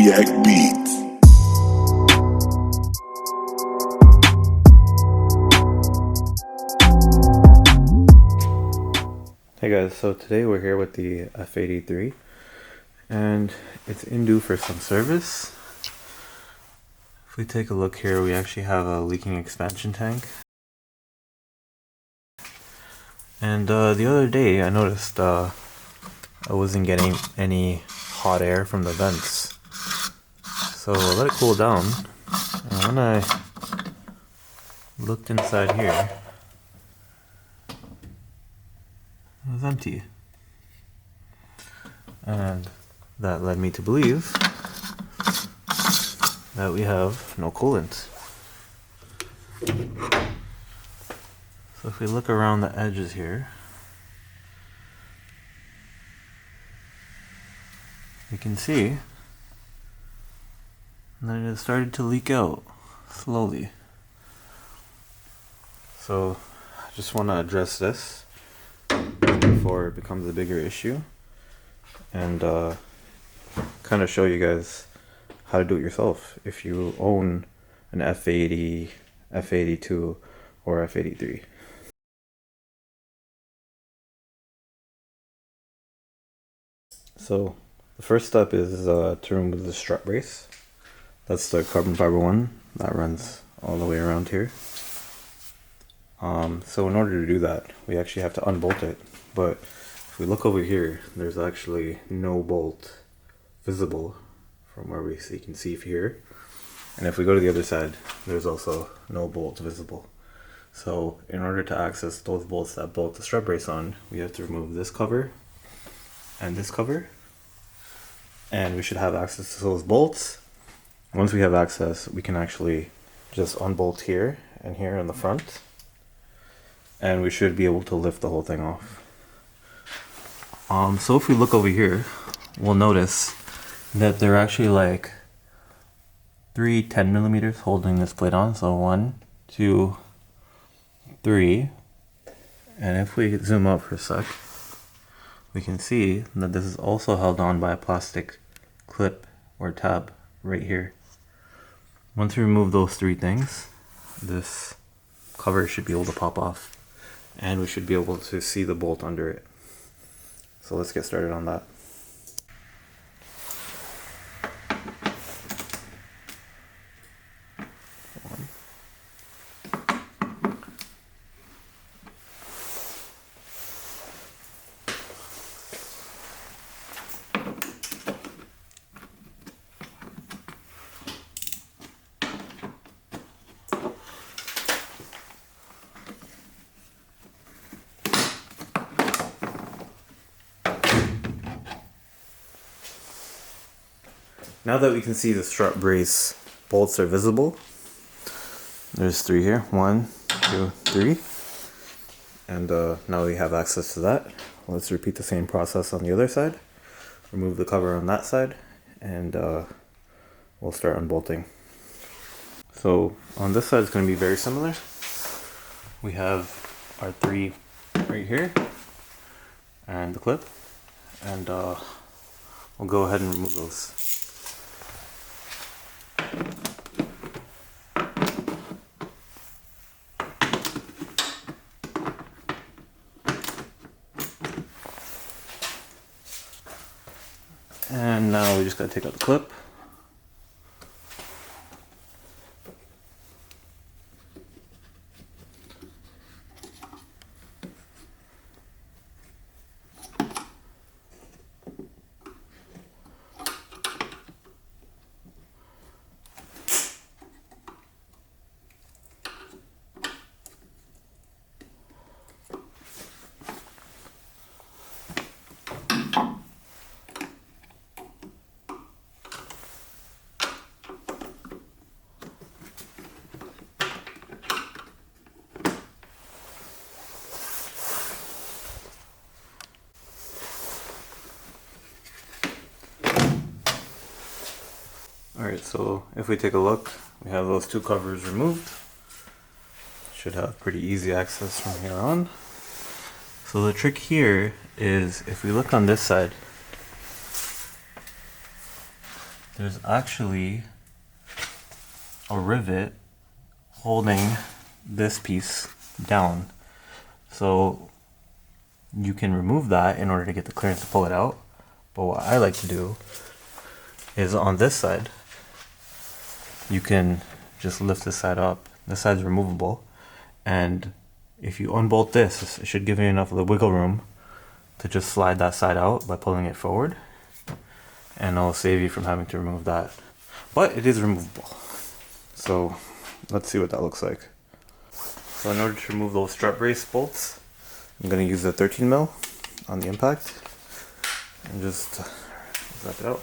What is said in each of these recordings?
Zodiac Beats. Hey guys, so today we're here with the F83 and it's in due for some service. If we take a look here, we actually have a leaking expansion tank. And the other day I noticed I wasn't getting any hot air from the vents. So I let it cool down, and when I looked inside here, it was empty. And that led me to believe that we have no coolant. So if we look around the edges here, you can see that it has started to leak out slowly. So I just want to address this before it becomes a bigger issue, and kind of show you guys how to do it yourself if you own an F80, F82, or F83. So the first step is to remove the strut brace. That's the carbon fiber one that runs all the way around here. So in order to do that, we actually have to unbolt it. But if we look over here, there's actually no bolt visible from where we can see here. And if we go to the other side, there's also no bolt visible. So in order to access those bolts that bolt the strut brace on, we have to remove this cover and this cover, and we should have access to those bolts. Once we have access, we can actually just unbolt here and here in the front, and we should be able to lift the whole thing off. So if we look over here, we'll notice that there are actually like 3 10mm holding this plate on. So 1, 2, 3, and if we zoom out for a sec, we can see that this is also held on by a plastic clip or tab right here. Once we remove those 3 things, this cover should be able to pop off, and we should be able to see the bolt under it. So let's get started on that. Now that we can see the strut brace bolts are visible, there's 3 here, 1, 2, 3, and now we have access to that. Let's repeat the same process on the other side. Remove the cover on that side, and we'll start unbolting. So on this side it's going to be very similar. We have our 3 right here, and the clip, and we'll go ahead and remove those. And now we just gotta take out the clip. Alright, so if we take a look, we have those 2 covers removed. Should have pretty easy access from here on. So the trick here is if we look on this side, there's actually a rivet holding this piece down. So you can remove that in order to get the clearance to pull it out. But what I like to do is on this side, you can just lift this side up. This side's removable. And if you unbolt this, it should give you enough of the wiggle room to just slide that side out by pulling it forward. And it'll save you from having to remove that. But it is removable. So let's see what that looks like. So in order to remove those strut brace bolts, I'm going to use the 13 mil on the impact and just zap it out.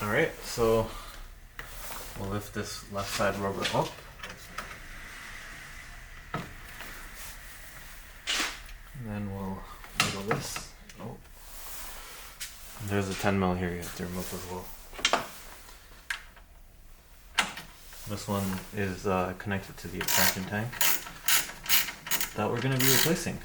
Alright, so we'll lift this left side rubber up. And then we'll wiggle this. Oh. There's a 10 mil here you have to remove as well. This one is connected to the expansion tank that we're going to be replacing.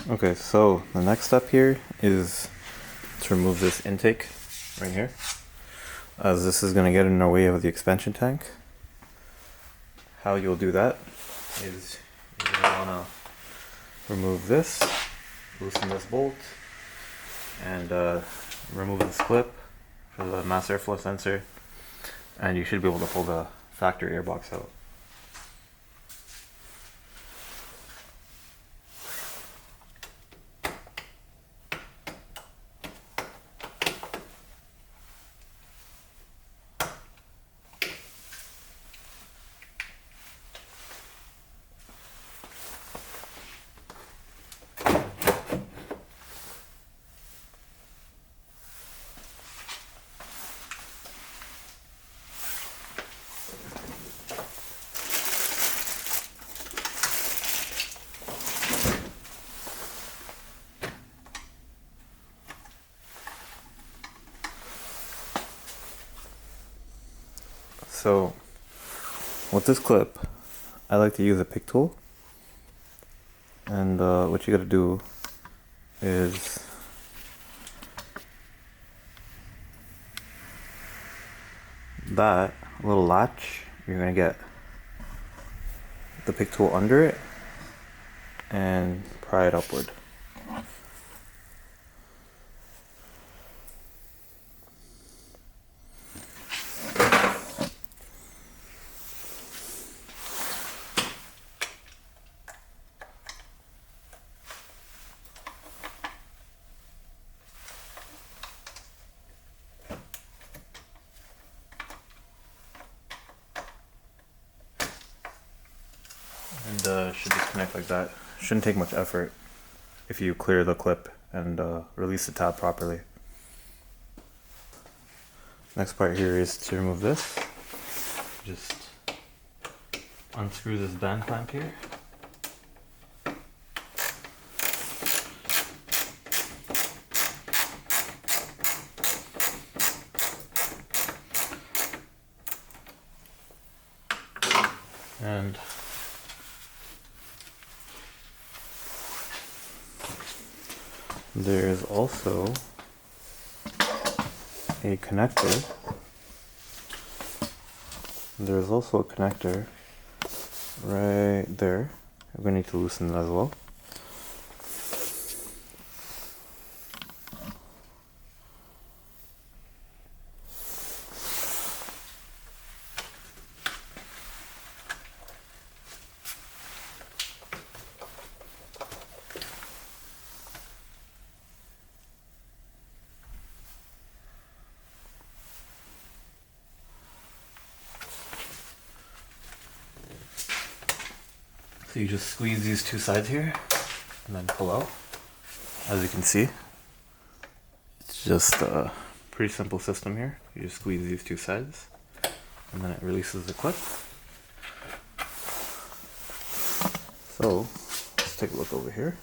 Okay, so the next step here is to remove this intake right here, as this is going to get in the way of the expansion tank. How you'll do that is you're going to want to remove this, loosen this bolt, and remove this clip for the mass airflow sensor, and you should be able to pull the factory airbox out. So with this clip, I like to use a pick tool, and what you gotta do is that little latch, you're gonna get the pick tool under it and pry it upward. And should disconnect like that. Shouldn't take much effort if you clear the clip and release the tab properly. Next part here is to remove this. Just unscrew this band clamp here. And there's also a connector. There's also a connector right there. We're going to need to loosen it as well. So you just squeeze these two sides here and then pull out. As you can see, it's just a pretty simple system here. You just squeeze these two sides and then it releases the clip. So let's take a look over here.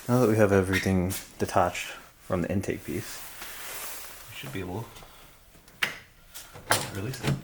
Now that we have everything detached from the intake piece, we should be able to release it.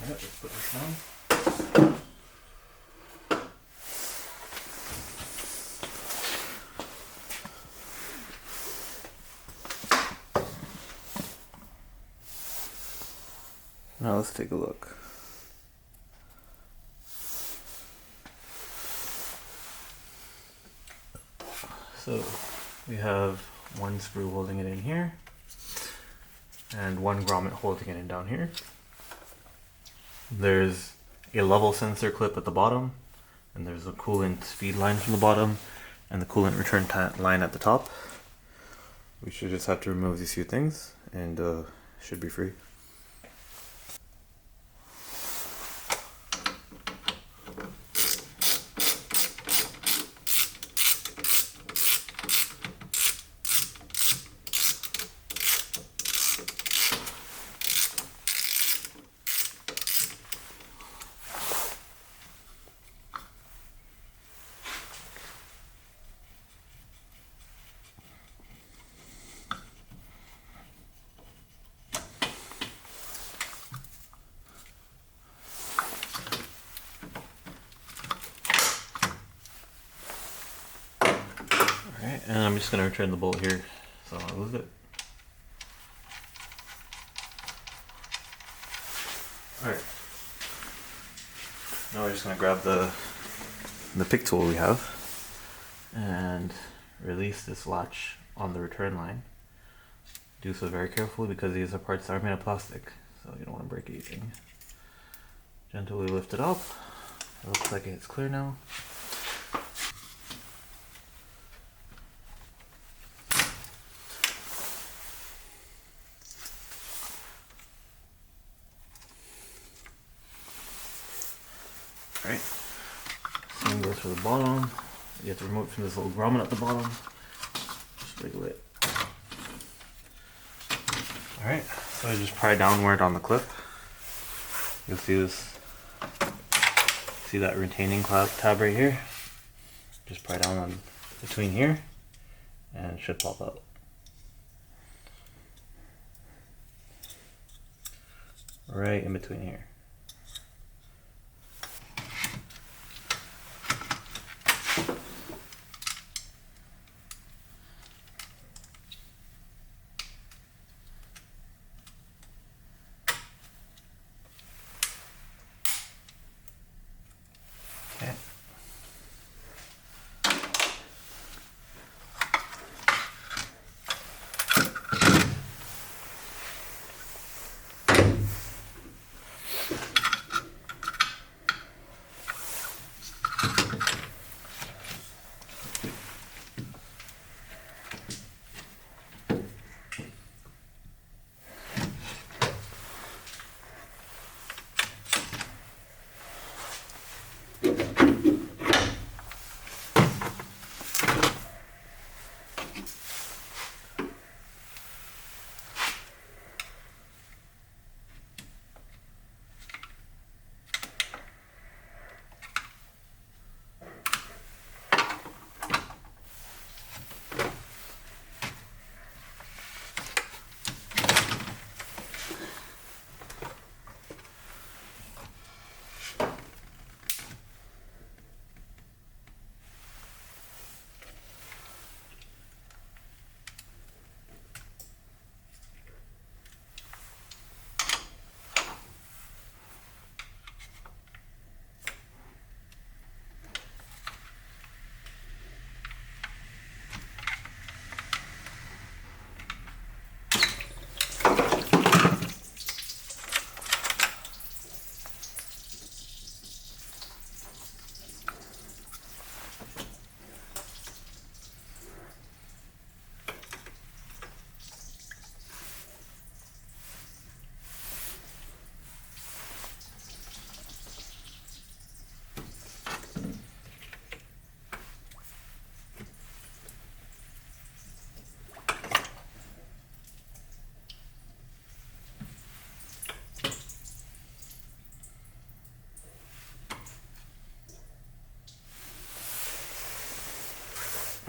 Let's put this on. Now let's take a look. So we have one screw holding it in here and one grommet holding it in down here. There's a level sensor clip at the bottom, and there's a coolant feed line from the bottom and the coolant return line at the top. We should just have to remove these few things and should be free. And I'm just going to return the bolt here, so I'll lose it. Alright, now we're just going to grab the pick tool we have and release this latch on the return line. Do so very carefully because these are parts that are made of plastic, so you don't want to break anything. Gently lift it up. It looks like it's clear now. Alright, same goes for the bottom. You have to remove it from this little grommet at the bottom. Just wiggle it. Alright, so I just pry downward on the clip. You'll see this, see that retaining tab right here? Just pry down on between here and it should pop out. Right in between here.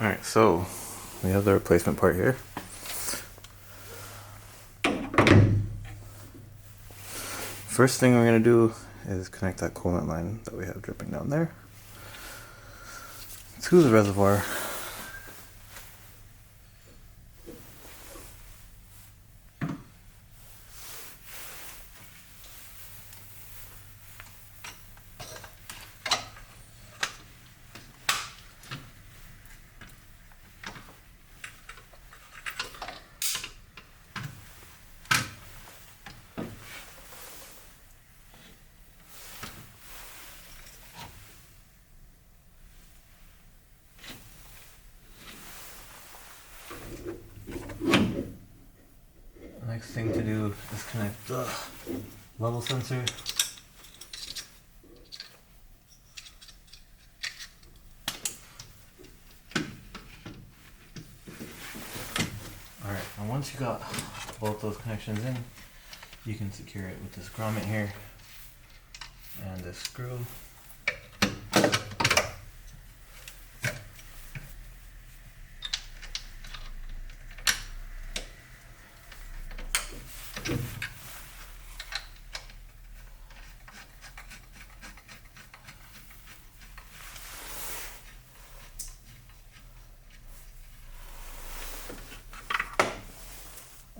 Alright, so we have the replacement part here. First thing we're going to do is connect that coolant line that we have dripping down there to the reservoir. Next thing to do is connect the level sensor. Alright, and once you got both those connections in, you can secure it with this grommet here and this screw.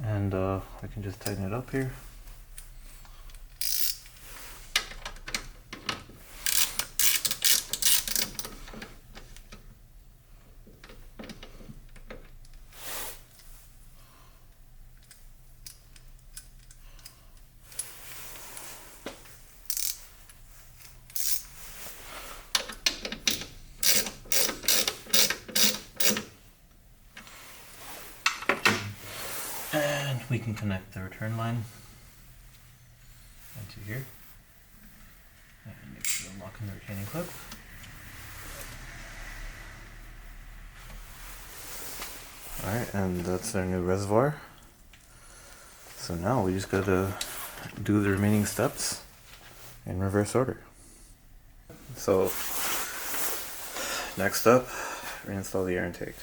And I can just tighten it up here. And we can connect the return line into here. And make sure I'm locking the retaining clip. Alright, and that's our new reservoir. So now we just gotta do the remaining steps in reverse order. So next up, reinstall the air intake.